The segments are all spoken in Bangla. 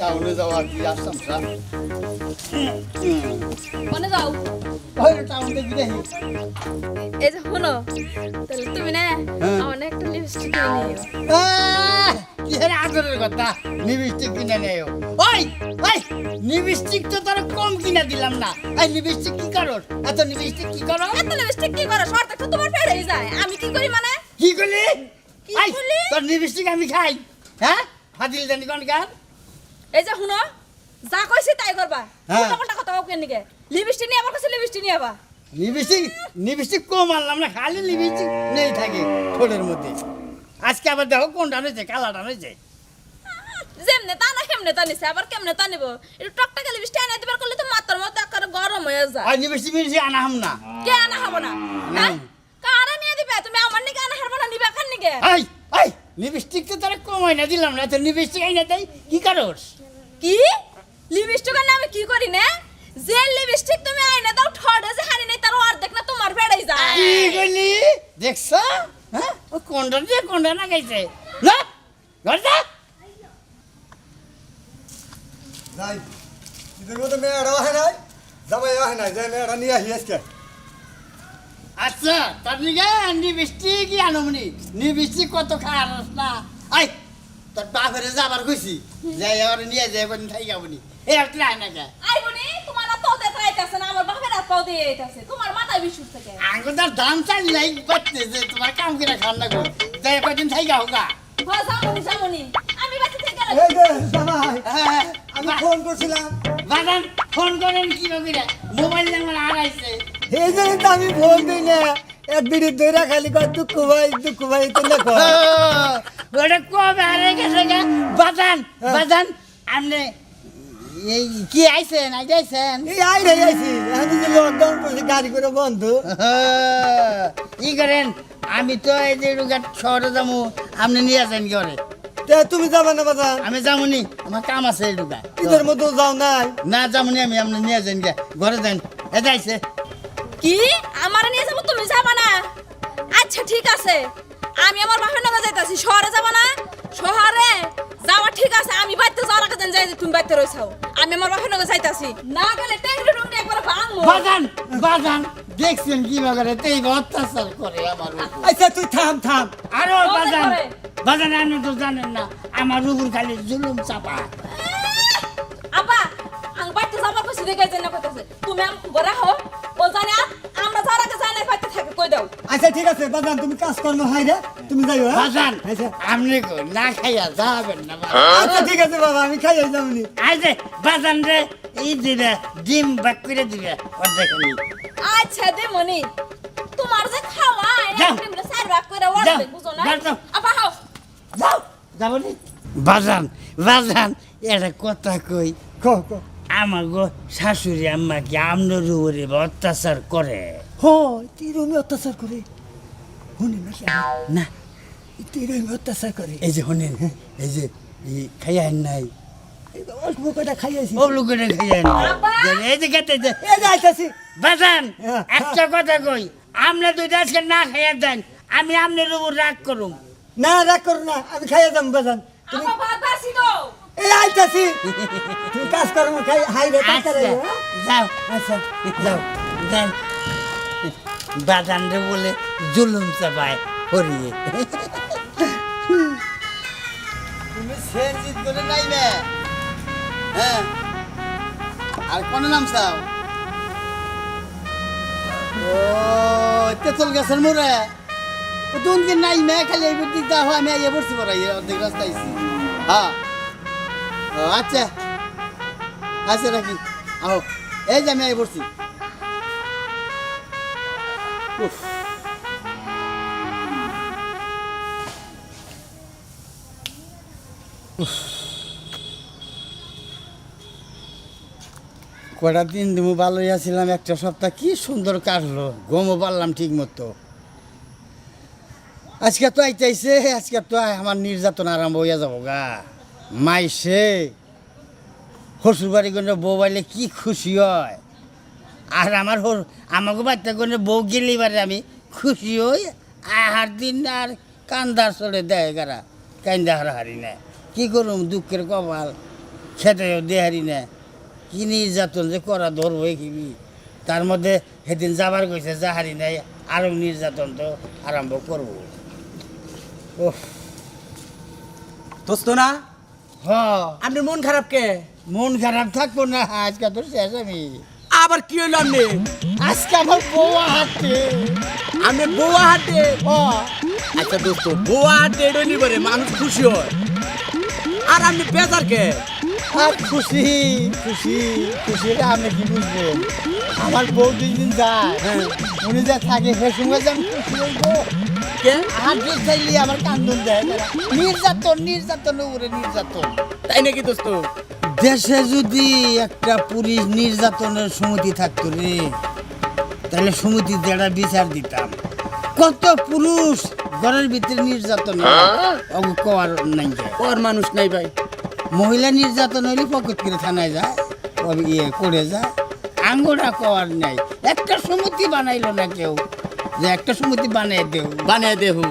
টাউনে যাওয়া কি আসতাম স্যার মনে যাও ওই টাউন দেখি দেখি এই যে শোনো তাহলে তুমি না আমার না একটা লিপস্টিক কিনে নিও কি এর আদরের কথা লিপস্টিক কিনে নেও ওই ওই লিপস্টিক তো তোর কম কিনে দিলাম না এই লিপস্টিক কি করো এত লিপস্টিক কি করো এত লিপস্টিক কি করো শর্ট তো তোমার পেড়েই যায় আমি কি করি মানে কি করলি কি এই করলি? তোর লিপস্টিক আমি খাই হ্যাঁ ফাদিল জানি কোন গান এই যে শুনো যা কইছি তাই করবা হ্যাঁ। কোনটা কোনটা কথা কেন নিকে লিপস্টিক নিয়ে আমার কাছে লিপস্টিক নিয়ে আবা লিপস্টিক কম আনলাম না খালি লিপস্টিক নেই থাকে ঠোঁটের মধ্যে আজকে আবার দেখো কোনটা হয়েছে কালাটা হয়েছে যেমনে তা না কেমনে তা নিছে আবার কেমনে তা নিব একটু টকটকে লিপস্টিক এনে দিবার করলে তো মাথার মধ্যে একেবারে গরম হয়ে যায় আর লিপস্টিক মিষ্টি আনা হাম না কে আনা হবো না হ্যাঁ কারা নিয়ে দিবে তুমি আমার নিকে আনা হারবা না নিবা খান নিকে এই এই লিপস্টিক তো তারা কমাই না দিলাম না তো লিপস্টিক আইনা দেয় কি কারোস কি লিপস্টিক এনে আমি কি করি না যে লিপস্টিক তুমি আইনা দাও ঠড়ে যে হারি নাই তার অর্ধেক না তোমার বেড়াই যায় কি কইলি দেখছ হ্যাঁ ও কোনটা দিয়ে কোনটা না গাইছে না গড়দা নাই ইদের মধ্যে মেয়েরা হয় নাই জামাই হয় নাই যে মেয়েরা নিয়ে আসি আজকে আচ্ছা তার নিগে লিপস্টিক আনমনি লিপস্টিক কত খারাপ না আই তোর বাপেরে যাবার কইছি যাই আর নিয়ে যাই কোন থাই গাবনি এই আর ট্রাই না কে আই বনি তোমার না তো দেখাই আইতাছে না আমার বাপের হাত পাও দিয়ে আইতাছে তোমার মাথায় বিশুর থেকে আঙ্গুদার দাম চাল লাই বাচ্চে যে তোমার কাম করে খান না গো যাই কদিন থাই গাও গা হ্যাঁ যামনি যামনি আমি বাচ্চা থেকে গেলে এই যে জামাই আমি ফোন করছিলাম বাদাম ফোন করেন কি করে মোবাইল নাম্বার হারাইছে এই জন্য তো আমি ফোন দিই না এক বিড়ি দইরা খালি কয় দুঃখ ভাই তো না কয় ওটা কবে হারিয়ে গেছে গা বাদান বাদান আপনি এই কি আইছেন আইছেন এই আই রে আইছি আমি যে লকডাউন করছি গাড়ি করে বন্ধ ই করেন আমি তো এই যে রুগাট শহরে যাবো আপনি নিয়ে আসেন কি করে তে তুমি যাবে না বাজান আমি যাবনি আমার কাম আছে এই রুগা ঈদের মধ্যে যাও নাই না যাবনি আমি আপনি নিয়ে যান গে ঘরে যান এ যাইছে কি আমার নিয়ে যাবো তুমি যাবা না আচ্ছা ঠিক আছে আমি আমার বাপের নগর যাইতাছি শহরে যাবা না শহরে যাওয়া ঠিক আছে আমি বাইতে যাওয়ার আগে যাই যে তুমি বাইতে রইছাও আমি আমার বাপের নগর যাইতাছি না গেলে টেংরি রুমটা একবার ভাঙবো বাজান বাজান দেখছেন কি বাগারে তেই অত্যাচার করে আমার উপর আচ্ছা তুই থাম আরো ওদের বাজান করে। বাজান আপনি তো জানেন না আমার উপর খালি জুলুম চাপা আব্বা আং বাইতে যাবার কইছি দেখে যাই না কইতাছে তুমি গড়া হও ও জানে আমরা যাওয়ার আগে যাই না বাইতে থাকে কই দাও আচ্ছা ঠিক আছে বাজান তুমি কাজ কর্ম হয় রে তুমি যাইও হ্যাঁ? বাজান আচ্ছা আপনি কো না খাইয়া যাবেন না বাজান। আচ্ছা ঠিক আছে বাবা আমি খাই যাবনি আইছে বাজান রে এই দিবে ডিম বাক করে দিবে অর্ধেক নি আচ্ছা দে মনি তোমার যে খাওয়া যাও। একদম সাইড ব্যাক কইরা যাও, ওড়বে বুঝো না যাও, যাও। আব্বা হাও যাও যাবনি বাজান বাজান এটা কথা কই কো আমার গো শাশুড়ি আম্মাকে আপনার উপরে অত্যাচার করে হয় তুই রমি অত্যাচার করে শুনি নাকি না তুই রমি অত্যাচার করে এই যে শোনেন এই যে এই খাইয়া নাই এই অল্প কটা খাইয়াছি ও লোকের খাইয়া নাই আব্বা! এই যে খেতে যে এই যে আইতাছি বাজান হ্যাঁ, একটা কথা কই আপনি দুইটা আজকে না খাইয়া দেন আমি আপনার উপর রাগ করুম না রাগ করো না আমি খাইয়া যাম বাজান তুমি আব্বা ভাত বাসি গো এই আইতাছি তুমি কাজ কর্ম খাই হাই রে তাড়াতাড়ি আচ্ছা, আইও, হ্যাঁ? যাও আচ্ছা যাও যাও বাজান রে বলে জুলুম চাপায় হরিয়ে তুমি সেনজিত করে নাই না হ্যাঁ আর কোন নাম চাও ও তেতল গাছের মোড়ে তুমি কি নাই মে খালি এই বুদ্ধি দা আমি আইয়া পড়ছি পড়া অর্ধেক রাস্তা আইছি হ্যাঁ ও আচ্ছা আচ্ছা রাখি আও এই যে আমি আইয়া পড়ছি উফ কটা দিন তুমি ভালোই আছিলাম একটা সপ্তাহ কি সুন্দর কাটলো ঘুমও পারলাম ঠিক মতো আজকে তো আইতাইছে আজকে তো আমার নির্যাতন আরম্ভ হইয়া যাবো গা মাইসে শ্বশুর বাড়ি করে বউ বাইলে কি খুশি হয় আর আমার আমাকে বাচ্চা করে বউ গেলে এবারে আমি খুশি হই আহার দিন আর কান্দার চলে দেয় গারা কান্দা হারি না কি করুম দুঃখের কপাল খেতেও দেহারি না কি নির্যাতন যে করা ধরবো কিবি তার মধ্যে সেদিন যাবার কইছে যাহারি নাই আরো নির্যাতন তো আরম্ভ করবো ওহ দোস্ত না হ আপনার মন খারাপ কে মন খারাপ থাকবো না আজকে তোর শেষ আমি আবার কি হইল আপনি আজকে আমার বউ হাঁটছে আপনি বউয়া হাটে ও আচ্ছা দোস্ত বউয়া হাটে এটা নিবারে মানুষ খুশি হয় আর আপনি বেজার কে আর খুশি খুশি খুশি রে আপনি কি বুঝবেন আমার বউ দুই দিন যায় উনি যা থাকে সে সঙ্গে যে আমি খুশি হইবো কে হাত দিয়ে চাইলে আমার কান্দন দেয় নির্যাতন নির্যাতন উপরে নির্যাতন তাই নাকি দোস্ত দেশে যদি একটা পুলিশ নির্যাতনের সমিতি থাকতো রে তাহলে সমিতিতে একটা বিচার দিতাম কত পুরুষ ঘরের ভিতরে নির্যাতন কর নাই যায় ওর মানুষ নাই ভাই মহিলা নির্যাতন হইলে পকেট করে থানায় যায় ও ইয়ে করে যায় আঙ্গুরা কওয়ার নাই একটা সমিতি বানাইলো না কেউ যে একটা সমিতি বানিয়ে দেও বানিয়ে দেহু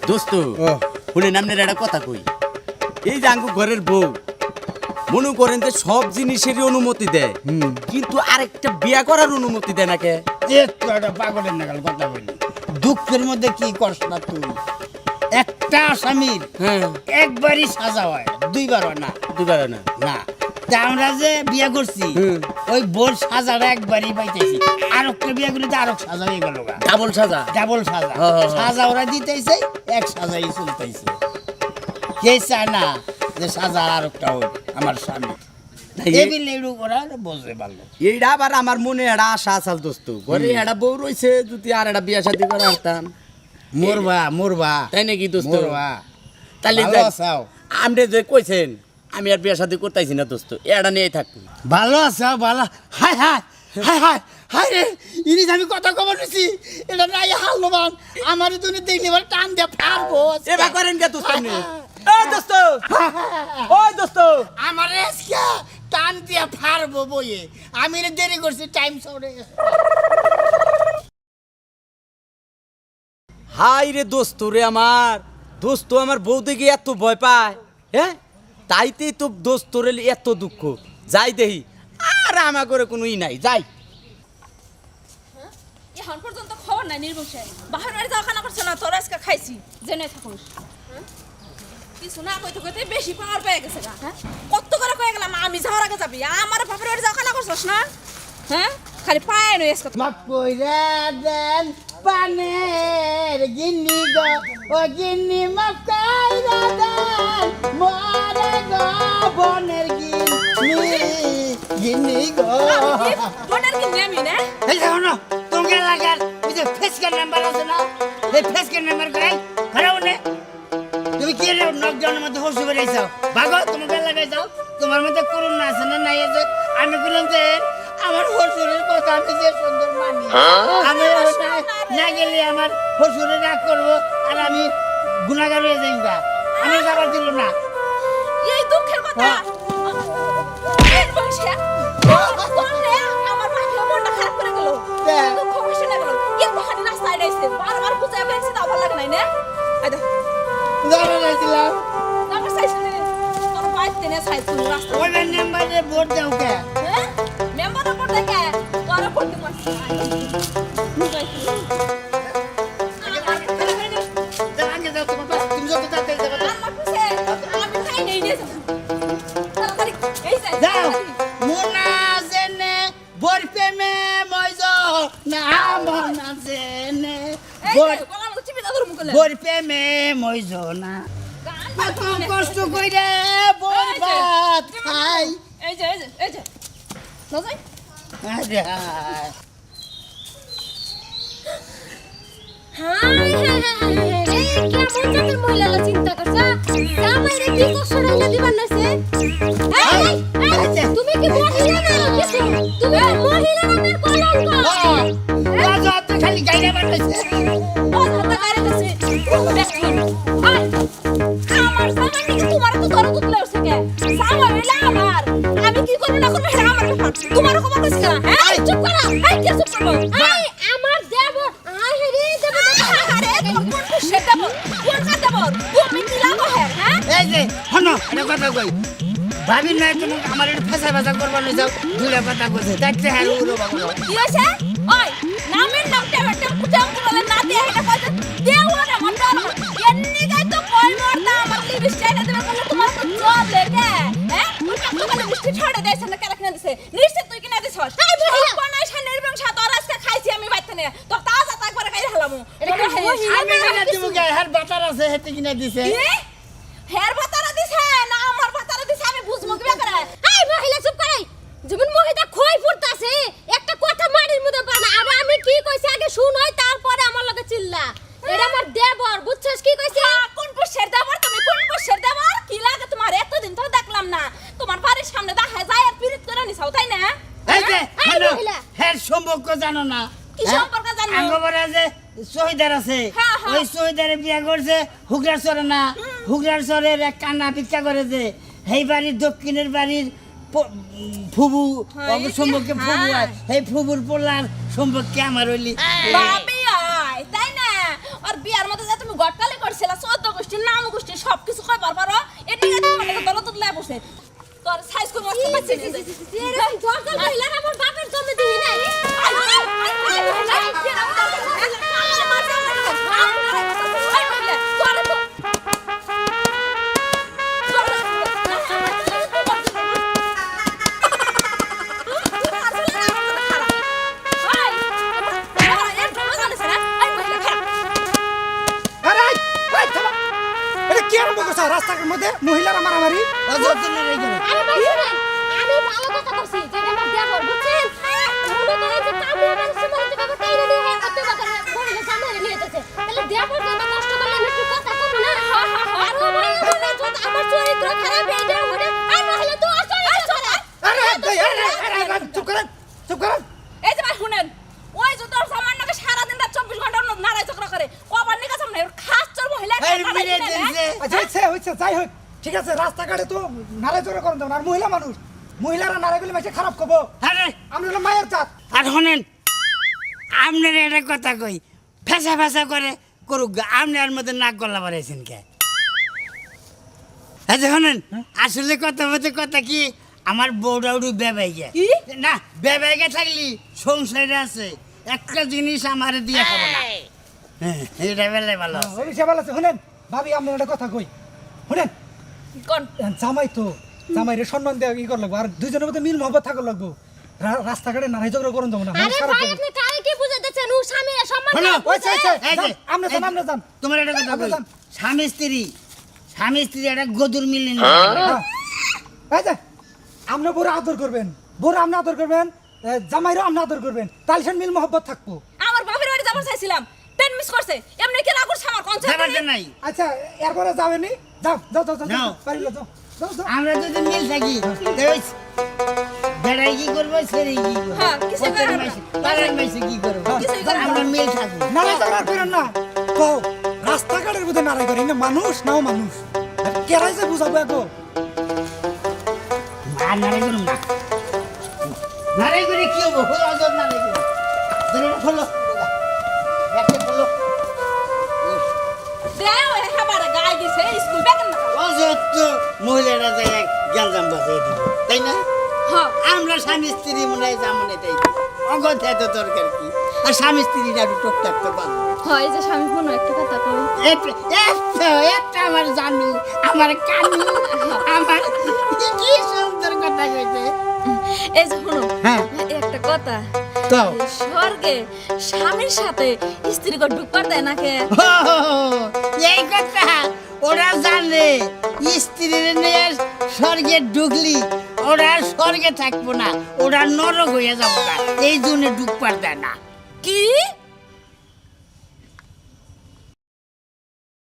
দোস্ত ও শুনেন আপনার একটা কথা কই এই যে আঙ্গু ঘরের বউ মনে করেন যে সব জিনিসেরই অনুমতি দেয় কিন্তু আরেকটা বিয়া করার অনুমতি দেয় না কে একটু একটা পাগলের নাগাল কথা বলি দুঃখের মধ্যে কি করস না তুই একটা আসামির হ্যাঁ একবারই সাজা হয় দুইবার হয় না দুবার না না তা আমরা যে বিয়ে করছি ওই বোর সাজাটা একবারই পাইতেছি আর একটা বিয়ে করলে তো আরো সাজা হয়ে গেল ডাবল সাজা ডাবল সাজা হ্যাঁ, হ্যাঁ, হ্যাঁ। সাজা ওরা দিতেছে এক সাজাই চলতেছে কে চায় না যে সাজা আর একটা হোক আমার স্বামী টেবিল এড়ু করা বসে ভালো এইটা আবার আমার মনে একটা আশা আসাল দোস্ত ঘরে একটা বউ রয়েছে যদি আর একটা বিয়া শাদী করে আসতাম মোরবা মোরবা তাই নাকি দোস্ত মোরবা তাহলে ভালো আছাও আপনি যে কইছেন আমি আর বিয়া শাদী করতেছি না দোস্ত এটা নিয়ে থাকবো ভালো আছাও ভালো high high high high high রে ইনি আমি কথা কব নিছি এটা নাই হালবান আমার তুমি দেখলে এবার টান দিয়ে ফাড়বো এবার করেন কে দোস্ত আপনি ও দোস্ত ও দোস্ত আমার আজকে টান দিয়ে ফাড়বো বইয়ে আমি রে দেরি করছি টাইম সরে গেছে হাই রে দোস্ত রে আমার দোস্ত আমার বউ দেখে এত ভয় পায় হ্যাঁ তাইতেই তো দোস্ত রে এত দুঃখ যাই দেহি আর আমার করে কোনো ই নাই যাই এখন পর্যন্ত খবর নাই নির্বংশে বাহার বাড়ি যাওয়া খানা করছে না তোরা আজকে খাইছি জেনে থাকুস কিছু না কইতে কইতে বেশি পাওয়ার পেয়ে গেছে গা হ্যাঁ কত করে কয়ে গেলাম আমি যাওয়ার আগে যাবি আমার বাপের বাড়ি যাওয়া খানা করছস না হ্যাঁ খালি পায়ে নই আজকে মাপ কইরা দেন পানের গিন্নি গো ও গিন্নি মাপ কইরা দেন মরে গো বনের গিন্নি গিন্নি গো বোনের কি নেমি না এই দেখো না তোমাকে লাগার ওই যে ফেসকের নাম্বার আছে না এই ফেসকের নাম্বার করাই খারাপ না তুমি কি রে নকডাউনের মধ্যে হসু বেরাইছাও ভাগো তোমাকে লাগাই যাও তোমার মধ্যে করুণা আছে না নাই আছে আমি বললাম যে আমার হসুরের কথা আমি যে সুন্দর মানি আমি না গেলে আমার হসুরে রাগ করবো আর আমি গুণাগার হয়ে যাই গা আমি যাবার দিল না এই দুঃখের কথা নির্বংশে তোরে আমার বাপের মনটা খারাপ করে গেল দুঃখ বেশি না গেল একটু খালি রাস্তায় রয়েছে বারবার বুঝাই পেয়েছি তাও ভালো লাগে নাই না আইদা যারা রাখছিলাম আমার সাইজ নে তোর বাইতে নে সাইজ তুই রাস্তা ওই নাম্বারে ভোট দাও কে হ্যাঁ মেম্বার উপর থেকে তোর উপর দিতে পারছিস আগে যাও তোমার তুমি যত তাড়াতাড়ি যাবে আমার কাছে আমি খাই নেই নে তাড়াতাড়ি এই সাইজ যাও মোনা জেনে বর প্রেমে মইজ না মনা জেনে বর গলা মতো চিপে দাদুর মুখে বর প্রেমে মইজ না কত কষ্ট কইরে বর ভাত খাই এই যে নজাই আরে হায় কেমন জাতের মহিলারা চিন্তা করছা জামাইরে কি কষ্ট রাইলা দিবার নাছে তুমি কি মহিলা না কিছু তুমি মহিলা নামের কলঙ্ক রাজা তো খালি গাইরা বানাইছে ও হাতা গারে কাছে দেখুন আমার সামান কি তোমার তো ধরে তুলে উঠছে কে সামান হইলা আমার আমি কি করব না করব এটা আমার ব্যাপার তোমার খবর কইছ না হ্যাঁ চুপ করো এই কি চুপ করব এই আমার দেব আই হেরি দেব আরে তোমার কোন সেটা বল কোন কথা বল তুমি কি লাগো হ্যাঁ এই যে হনো এটা কথা কই ভাবি না তুমি আমার একটু ফেসা ফেসা করবার যাও দুলা কথা বলছে দেখতে হ্যাঁ উড়ো বাবা কি হয়েছে ওই নামের নামটা একটা কুটাম করে না দিয়ে এটা কইতে দেও না মন্ডা এমনি গাই তো কই মরতা আমার লিপস্টিক না দেবে বলে তোমার তো জল লেগে হ্যাঁ ওই কত বলে লিপস্টিক ছড়ে দেইছ না কেন কিনা দিছে নিশ্চয় তুই কিনা দিছস তাই বলি কোনায় সানের এবং সাত আর আজকে খাইছি আমি বাইতে নে তো তাজা তাক করে খাই হলাম আমি কিনা দিব গায় হার বাতার আছে হেতে কিনা দিছে হের ভাতারা দিছে না আমার ভাতারা দিছে আমি বুঝমু কি করে এই মহিলা চুপ করে জীবন মহিলা খই ফুটতাছে একটা কথা মারির মধ্যে পানা আবার আমি কি কইছি আগে শুন হয় তারপরে আমার লগে চিল্লা এটা আমার দেবর বুঝছস কি কইছি কোন পুষের দেবর তুমি কোন পুষের দেবর কি লাগে তোমার এতদিন তো দেখলাম না তোমার বাড়ির সামনে দেখা যায় আর পিরিত করে নিছাও তাই না এই যে এই হ্যালো মহিলা। হ্যাঁ সম্পর্ক জানো না কি সম্পর্ক জানো? আঙ্গবরে যে শহীদার আছে হ্যাঁ, হ্যাঁ। ওই শহীদারে বিয়া করছে হুগরার চরে না হুগরার চরের এক কান্না ভিক্ষা করে যে এই বাড়ির দক্ষিণের বাড়ির ফুবু হ্যাঁ, সম্পর্কে হ্যাঁ। ফুবু হয় এই ফুবুর পোলার সম্পর্কে আমার হইলি বাবি আয় তাই না আর বিয়ার মধ্যে যে তুমি গটকালে করছিলা 14 গোষ্ঠী নাম গোষ্ঠী সবকিছু কইবার পারো এটি তোমাকে দলত লাই বসে তোর সাইজ কো মস্ত পাচ্ছি এরকম দরকার মহিলা আমার বাপের জমি দিই নাই আরে এই থামা এটা কি আরম্ভ করছ রাস্তার মধ্যে মহিলারা মারামারি অযত্নের এই গেল আরে ভাই শুনেন আমি ভালো কথা কইছি যেটা আমার দেবর বুঝছেন মনে করে যে কামড় মানুষের মধ্যে বাবা টাইরে নিয়ে কত কথা বলে সামনে নিয়ে যেতেছে তাহলে দেবর কত কষ্ট করলে আমি একটু কথা কম না আর ও ভাই বলে যত আমার চরিত্র খারাপ হয়ে যায় ওরে আর মহিলা তো অচরিত্র খারাপ আরে চুপ করেন চুপ করেন এই যে ভাই শুনেন ওই যে তোর সামান্যকে সারা দিন রাত 24 ঘন্টা নাড়াই চক্র করে কবার নিকা সামনে খাস চোর মহিলা এই মিলে দিছে আচ্ছা হইছে যাই হোক ঠিক আছে রাস্তাঘাটে তো নারাই চড়া করেন আর মহিলা মানুষ মহিলারা নারাই গেলে মাঝে খারাপ করবো আরে আমরা হলো মায়ের জাত আর শোনেন আপনার একটা কথা কই ফেসা ফেসা করে করুক গা, আপনার মধ্যে নাক গলা বাড়াইছেন কে আচ্ছা শোনেন আসলে কথা বলতে কথা কি আমার বউডাউডু বেবাইগে কি? না বেবাইগে থাকলি সংসারে আছে একটা জিনিস আমার দিয়ে খাবো না হ্যাঁ, এটা বেলে ভালো আছে। অভিষেক ভালো আছে শুনেন ভাবি আপনার একটা কথা কই শুনেন কোন জামাই তো জামাইরে সম্মান দেওয়া কি করা লাগবো আর দুজনের মধ্যে মিল মহব্বত থাকা লাগবো রাস্তাঘাটে নারাই ঝগড়া করেন যাবো না আরে ভাই আপনি কারে কি বুঝাইতেছেন ও স্বামীর সম্মান শোনো, করে বুঝে? এই যে, আমরা যান, আমরা যান। তোমার একটা কথা আমরা কই যান। স্বামী স্ত্রী একটা গদুর মিলেন এই যে আপনি বড় আদর করবেন বড় আপনি আদর করবেন জামাইরও আপনি আদর করবেন তাহলে সে মিল মহব্বত থাকবো আমার বাপের বাড়ি যাবার চাইছিলাম ট্রেন মিস করছে এমনি কি রাগ করছে আমার কনসার্ট ব্যাপারটা নাই আচ্ছা এরপরে যাবেনি যাও যাও যাও যাও যাও। বাড়ি যাও যাও যাও আমরা যদি মিল থাকি বেড়াই কি করবো ছেড়ে কি করবো হ্যাঁ, কিছু পথের করার না। মাইসে, পাড়ার মাইসে কি করবো কিছুই করার না। আমরা মিল থাকবো নারাই ঝগড়া করেন না তো রাস্তাঘাটের মধ্যে নারাই করেন না মানুষ নাও মানুষ কেরাই যে বুঝাবো এত আর নারাই করুন না নারাই করে কি হবো হলো অজর নারাই করে ধরে খোলো একটা খোলো দেও একেবারে গায়ে দিছে স্কুল বেতন না অজর তো মহিলারা যায় গ্যাঞ্জাম বাজিয়ে দিব তাই না হ্যাঁ আমরা স্বামী স্ত্রী মনে হয় যেমন এটাই অগত এত দরকার কি আর স্বামী স্ত্রীরা একটু টুকটাক তো পাবো হয় যে স্বামী কোনো একটা কথা কই একটা আমার জানু আমার কানু আমার কি সুন্দর কথা কইতে এই যে শুনো হ্যাঁ। একটা কথা কও। স্বর্গে স্বামীর সাথে স্ত্রীকে ঢুকবার দেয় না কে এই কথা ওরা জানে স্ত্রীর নিয়ে স্বর্গে ঢুকলি ওরা আর স্বর্গে থাকবো না ওরা নরক হয়ে যাবো না এই জন্য ঢুকবার দেয় না কি